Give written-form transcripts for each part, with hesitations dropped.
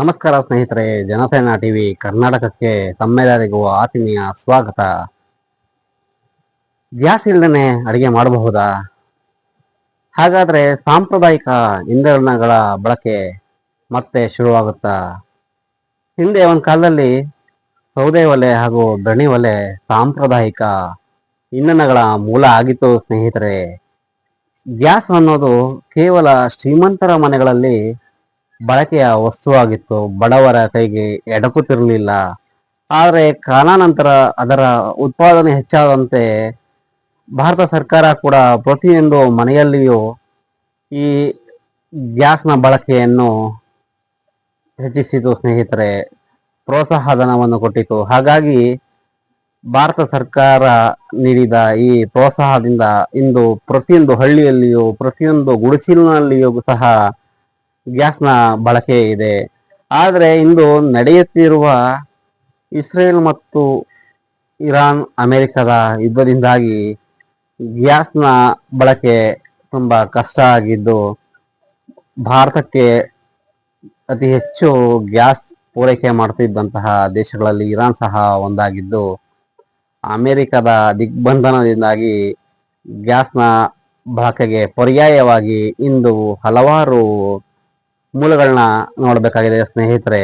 ನಮಸ್ಕಾರ ಸ್ನೇಹಿತರೆ, ಜನಸೇನಾ ಟಿವಿ ಕರ್ನಾಟಕಕ್ಕೆ ತಮ್ಮೆಲ್ಲರಿಗೂ ಆತ್ಮೀಯ ಸ್ವಾಗತ. ಗ್ಯಾಸ್ ಇಲ್ಲದೆ ಅಡಿಗೆ ಮಾಡಬಹುದಾ? ಹಾಗಾದ್ರೆ ಸಾಂಪ್ರದಾಯಿಕ ಇಂಧನಗಳ ಬಳಕೆ ಮತ್ತೆ ಶುರುವಾಗುತ್ತಾ? ಹಿಂದೆ ಒಂದು ಕಾಲದಲ್ಲಿ ಸೌದೆ ಒಲೆ ಹಾಗೂ ದಣಿ ಒಲೆ ಸಾಂಪ್ರದಾಯಿಕ ಇಂಧನಗಳ ಮೂಲ ಆಗಿತ್ತು ಸ್ನೇಹಿತರೆ. ಗ್ಯಾಸ್ ಅನ್ನೋದು ಕೇವಲ ಶ್ರೀಮಂತರ ಮನೆಗಳಲ್ಲಿ ಬಳಕೆಯ ವಸ್ತುವಾಗಿತ್ತು, ಬಡವರ ಕೈಗೆ ಎಡಕುತ್ತಿರಲಿಲ್ಲ. ಆದರೆ ಕಾಲಾನಂತರ ಅದರ ಉತ್ಪಾದನೆ ಹೆಚ್ಚಾದಂತೆ ಭಾರತ ಸರ್ಕಾರ ಕೂಡ ಪ್ರತಿಯೊಂದು ಮನೆಯಲ್ಲಿಯೂ ಈ ಗ್ಯಾಸ್ನ ಬಳಕೆಯನ್ನು ಹೆಚ್ಚಿಸಿತು ಸ್ನೇಹಿತರೆ, ಪ್ರೋತ್ಸಾಹಧನವನ್ನು ಕೊಟ್ಟಿತು. ಹಾಗಾಗಿ ಭಾರತ ಸರ್ಕಾರ ನೀಡಿದ ಈ ಪ್ರೋತ್ಸಾಹದಿಂದ ಇಂದು ಪ್ರತಿಯೊಂದು ಹಳ್ಳಿಯಲ್ಲಿಯೂ ಪ್ರತಿಯೊಂದು ಗುಡಿಸಲಿನಲ್ಲಿಯೂ ಸಹ ಗ್ಯಾಸ್ನ ಬಳಕೆ ಇದೆ. ಆದರೆ ಇಂದು ನಡೆಯುತ್ತಿರುವ ಇಸ್ರೇಲ್ ಮತ್ತು ಇರಾನ್ ಅಮೆರಿಕದ ಯುದ್ಧದಿಂದಾಗಿ ಗ್ಯಾಸ್ನ ಬಳಕೆ ತುಂಬಾ ಕಷ್ಟ ಆಗಿದ್ದು, ಭಾರತಕ್ಕೆ ಅತಿ ಹೆಚ್ಚು ಗ್ಯಾಸ್ ಪೂರೈಕೆ ಮಾಡ್ತಿದ್ದಂತಹ ದೇಶಗಳಲ್ಲಿ ಇರಾನ್ ಸಹ ಒಂದಾಗಿದ್ದು, ಅಮೆರಿಕದ ದಿಗ್ಬಂಧನದಿಂದಾಗಿ ಗ್ಯಾಸ್ನ ಬಳಕೆಗೆ ಪರ್ಯಾಯವಾಗಿ ಇಂದು ಹಲವಾರು ಮೂಲಗಳನ್ನ ನೋಡಬೇಕಾಗಿದೆ ಸ್ನೇಹಿತರೆ.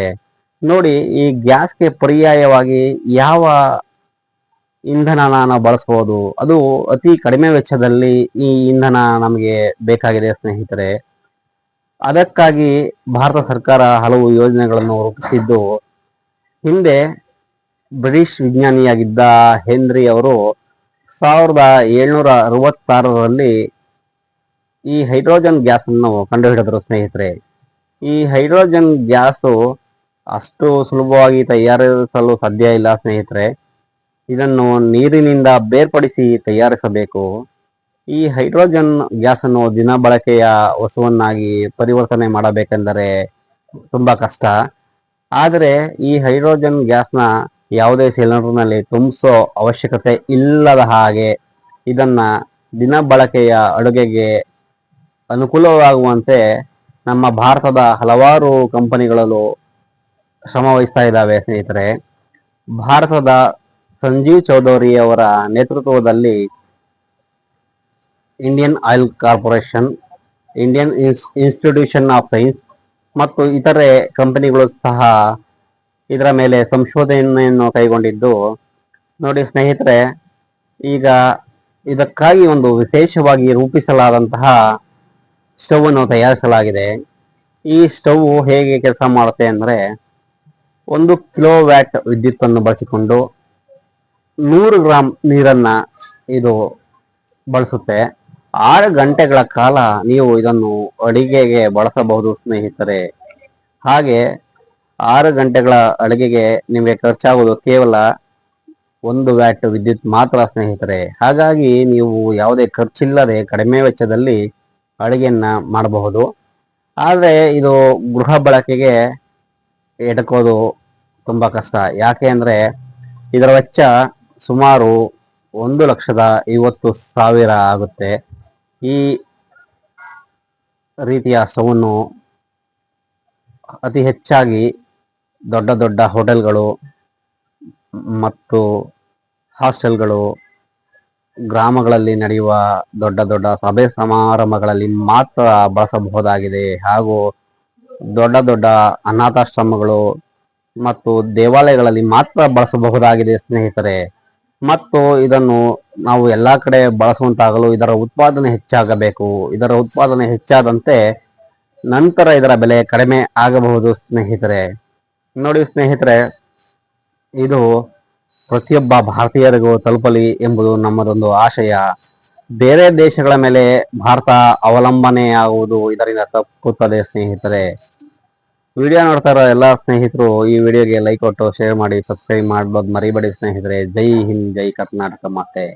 ನೋಡಿ, ಈ ಗ್ಯಾಸ್ಗೆ ಪರ್ಯಾಯವಾಗಿ ಯಾವ ಇಂಧನನ ನಾವು ಬಳಸ್ಬೋದು, ಅದು ಅತಿ ಕಡಿಮೆ ವೆಚ್ಚದಲ್ಲಿ ಈ ಇಂಧನ ನಮಗೆ ಬೇಕಾಗಿದೆ ಸ್ನೇಹಿತರೆ. ಅದಕ್ಕಾಗಿ ಭಾರತ ಸರ್ಕಾರ ಹಲವು ಯೋಜನೆಗಳನ್ನು ರೂಪಿಸಿದ್ದು, ಹಿಂದೆ ಬ್ರಿಟಿಷ್ ವಿಜ್ಞಾನಿಯಾಗಿದ್ದ ಹೆನ್ರಿ ಅವರು 1766ರಲ್ಲಿ ಈ ಹೈಡ್ರೋಜನ್ ಗ್ಯಾಸ್ ಅನ್ನು ಕಂಡುಹಿಡಿದರು ಸ್ನೇಹಿತರೆ. ಈ ಹೈಡ್ರೋಜನ್ ಗ್ಯಾಸು ಅಷ್ಟು ಸುಲಭವಾಗಿ ತಯಾರಿಸಲು ಸಾಧ್ಯ ಇಲ್ಲ ಸ್ನೇಹಿತರೆ. ಇದನ್ನು ನೀರಿನಿಂದ ಬೇರ್ಪಡಿಸಿ ತಯಾರಿಸಬೇಕು. ಈ ಹೈಡ್ರೋಜನ್ ಗ್ಯಾಸ್ ಅನ್ನು ದಿನ ಬಳಕೆಯ ವಸ್ತುವನ್ನಾಗಿ ಪರಿವರ್ತನೆ ಮಾಡಬೇಕೆಂದರೆ ತುಂಬಾ ಕಷ್ಟ. ಆದರೆ ಈ ಹೈಡ್ರೋಜನ್ ಗ್ಯಾಸ್ನ ಯಾವುದೇ ಸಿಲಿಂಡರ್ನಲ್ಲಿ ತುಂಬಿಸೋ ಅವಶ್ಯಕತೆ ಇಲ್ಲದ ಹಾಗೆ ಇದನ್ನ ದಿನ ಬಳಕೆಯ ಅಡುಗೆಗೆ ಅನುಕೂಲವಾಗುವಂತೆ ನಮ್ಮ ಭಾರತದ ಹಲವಾರು ಕಂಪನಿಗಳಲ್ಲೂ ಶ್ರಮ ವಹಿಸ್ತಾ ಇದ್ದಾವೆ ಸ್ನೇಹಿತರೆ. ಭಾರತದ ಸಂಜೀವ್ ಚೌಧರಿ ಅವರ ನೇತೃತ್ವದಲ್ಲಿ Indian oil corporation, Indian institution of science ಮತ್ತು ಇತರೆ ಕಂಪನಿಗಳು ಸಹ ಇದರ ಮೇಲೆ ಸಂಶೋಧನೆಯನ್ನು ಕೈಗೊಂಡಿದ್ದು, ನೋಡಿ ಸ್ನೇಹಿತರೆ, ಈಗ ಇದಕ್ಕಾಗಿ ಒಂದು ವಿಶೇಷವಾಗಿ ರೂಪಿಸಲಾದಂತಹ ಸ್ಟವ್ ಅನ್ನು ತಯಾರಿಸಲಾಗಿದೆ. ಈ ಸ್ಟವ್ ಹೇಗೆ ಕೆಲಸ ಮಾಡುತ್ತೆ ಅಂದರೆ, 1 ಕಿಲೋವ್ಯಾಟ್ ವಿದ್ಯುತ್ತನ್ನು ಬಳಸಿಕೊಂಡು 100 ಗ್ರಾಂ ನೀರನ್ನ ಇದು ಬಳಸುತ್ತೆ. 6 ಗಂಟೆಗಳ ಕಾಲ ನೀವು ಇದನ್ನು ಅಡಿಗೆಗೆ ಬಳಸಬಹುದು ಸ್ನೇಹಿತರೆ. ಹಾಗೆ 6 ಗಂಟೆಗಳ ಅಡುಗೆಗೆ ನಿಮಗೆ ಖರ್ಚಾಗುವುದು ಕೇವಲ 1 ವ್ಯಾಟ್ ವಿದ್ಯುತ್ ಮಾತ್ರ ಸ್ನೇಹಿತರೆ. ಹಾಗಾಗಿ ನೀವು ಯಾವುದೇ ಖರ್ಚಿಲ್ಲದೆ ಕಡಿಮೆ ವೆಚ್ಚದಲ್ಲಿ ಅಡುಗೆಯನ್ನ ಮಾಡಬಹುದು. ಆದರೆ ಇದು ಗೃಹ ಬಳಕೆಗೆ ಎಟಕೋದು ತುಂಬಾ ಕಷ್ಟ. ಯಾಕೆ ಅಂದರೆ ಇದರ ವೆಚ್ಚ ಸುಮಾರು 1,50,000 ಆಗುತ್ತೆ. ಈ ರೀತಿಯ ಸ್ಟವನ್ನು ಅತಿ ಹೆಚ್ಚಾಗಿ ದೊಡ್ಡ ದೊಡ್ಡ ಹೋಟೆಲ್ಗಳು ಮತ್ತು ಹಾಸ್ಟೆಲ್ಗಳು, ಗ್ರಾಮಗಳಲ್ಲಿ ನಡೆಯುವ ದೊಡ್ಡ ದೊಡ್ಡ ಸಭೆ ಸಮಾರಂಭಗಳಲ್ಲಿ ಮಾತ್ರ ಬಳಸಬಹುದಾಗಿದೆ. ಹಾಗೂ ದೊಡ್ಡ ದೊಡ್ಡ ಅನಾಥಾಶ್ರಮಗಳು ಮತ್ತು ದೇವಾಲಯಗಳಲ್ಲಿ ಮಾತ್ರ ಬಳಸಬಹುದಾಗಿದೆ ಸ್ನೇಹಿತರೆ. ಮತ್ತು ಇದನ್ನು ನಾವು ಎಲ್ಲ ಕಡೆ ಬಳಸುವಂತಾಗಲು ಇದರ ಉತ್ಪಾದನೆ ಹೆಚ್ಚಾಗಬೇಕು. ಇದರ ಉತ್ಪಾದನೆ ಹೆಚ್ಚಾದಂತೆ ನಂತರ ಇದರ ಬೆಲೆ ಕಡಿಮೆ ಆಗಬಹುದು ಸ್ನೇಹಿತರೆ. ನೋಡಿ ಸ್ನೇಹಿತರೆ, ಇದು ಪ್ರತಿಯೊಬ್ಬ ಭಾರತೀಯರಿಗೂ ತಲುಪಲಿ ಎಂಬುದು ನಮ್ಮದೊಂದು ಆಶಯ. ಬೇರೆ ದೇಶಗಳ ಮೇಲೆ ಭಾರತ ಅವಲಂಬನೆಯಾಗುವುದು ಇದರಿಂದ ತಪ್ಪುತ್ತದೆ ಸ್ನೇಹಿತರೆ. ವಿಡಿಯೋ ನೋಡ್ತಾ ಇರೋ ಎಲ್ಲ ಸ್ನೇಹಿತರು ಈ ವಿಡಿಯೋಗೆ ಲೈಕ್ ಕೊಟ್ಟು ಶೇರ್ ಮಾಡಿ, ಸಬ್ಸ್ಕ್ರೈಬ್ ಮಾಡೋದು ಮರಿಬೇಡಿ ಸ್ನೇಹಿತರೆ. ಜೈ ಹಿಂದ್, ಜೈ ಕರ್ನಾಟಕ ಮಾತೆ.